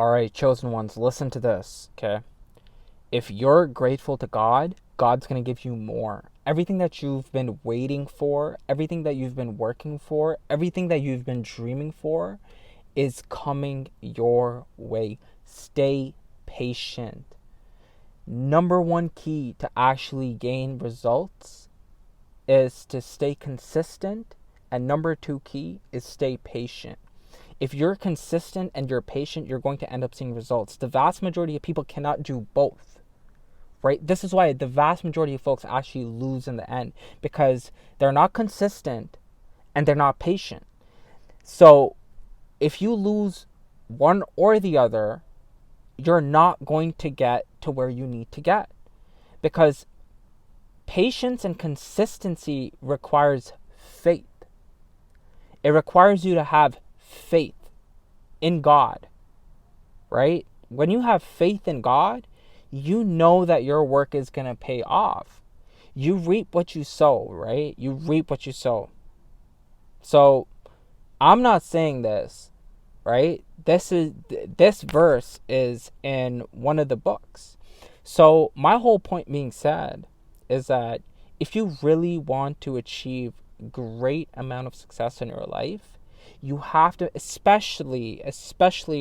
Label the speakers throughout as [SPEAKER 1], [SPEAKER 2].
[SPEAKER 1] All right, chosen ones, listen to this, okay? If you're grateful to God, God's going to give you more. Everything that you've been waiting for, everything that you've been working for, everything that you've been dreaming for is coming your way. Stay patient. Number one key to actually gain results is to stay consistent. And number two key is stay patient. If you're consistent and you're patient, you're going to end up seeing results. The vast majority of people cannot do both, right? This is why the vast majority of folks actually lose in the end, because they're not consistent and they're not patient. So if you lose one or the other, you're not going to get to where you need to get, because patience and consistency requires faith. It requires you to have faith in God, right? When you have faith in God, you know that your work is going to pay off. You reap what you sow, right? You reap what you sow. So I'm not saying this, right? This verse is in one of the books. So my whole point being said is that if you really want to achieve great amount of success in your life, you have to, especially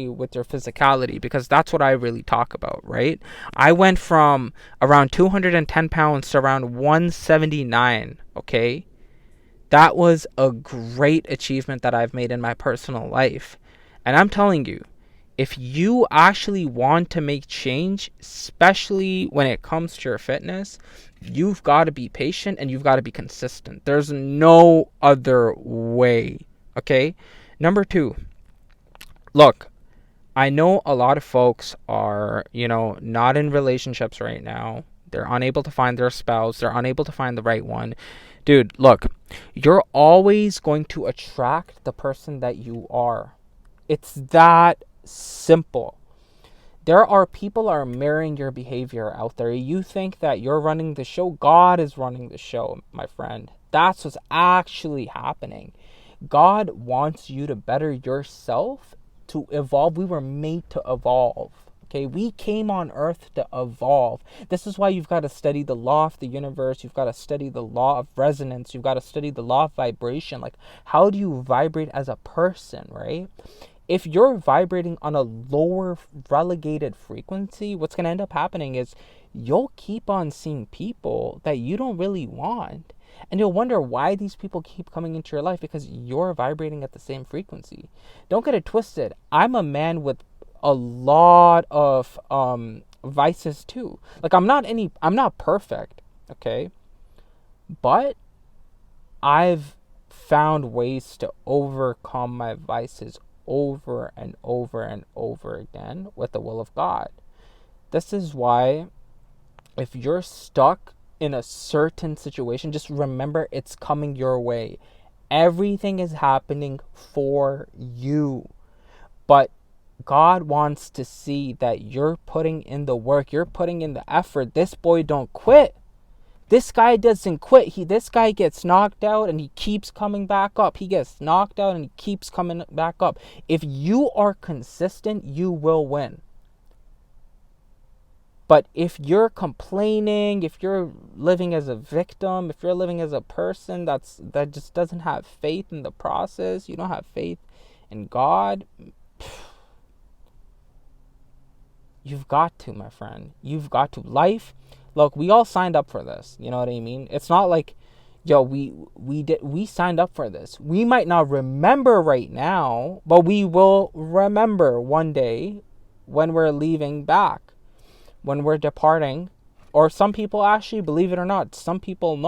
[SPEAKER 1] with your physicality, because that's what I really talk about, right? I went from around 210 pounds to around 179, okay? That was a great achievement that I've made in my personal life. And I'm telling you, if you actually want to make change, especially when it comes to your fitness, you've got to be patient and you've got to be consistent. There's no other way, okay? Number two, look, I know a lot of folks are, not in relationships right now. They're unable to find their spouse. They're unable to find the right one. Dude, look, you're always going to attract the person that you are. It's that simple. There are people are mirroring your behavior out there. You think that you're running the show. God is running the show, my friend. That's what's actually happening. God wants you to better yourself, to evolve. We were made to evolve. Okay, we came on earth to evolve. This is why you've got to study the law of the universe. You've got to study the law of resonance. You've got to study the law of vibration. Like, how do you vibrate as a person, right? If you're vibrating on a lower relegated frequency, what's going to end up happening is you'll keep on seeing people that you don't really want. And you'll wonder why these people keep coming into your life, because you're vibrating at the same frequency. Don't get it twisted. I'm a man with a lot of vices too. Like, I'm not perfect, okay? But I've found ways to overcome my vices over and over and over again with the will of God. This is why if you're stuck in a certain situation, just remember it's coming your way. Everything is happening for you. But God wants to see that you're putting in the work, you're putting in the effort. This boy don't quit. This guy doesn't quit. This guy gets knocked out and he keeps coming back up. He gets knocked out and he keeps coming back up. If you are consistent, you will win. But if you're complaining, if you're living as a victim, if you're living as a person that just doesn't have faith in the process, you don't have faith in God, you've got to, my friend. You've got to. Life, look, we all signed up for this. You know what I mean? It's not like, we signed up for this. We might not remember right now, but we will remember one day when we're leaving back, when we're departing. Or some people actually, believe it or not, some people know.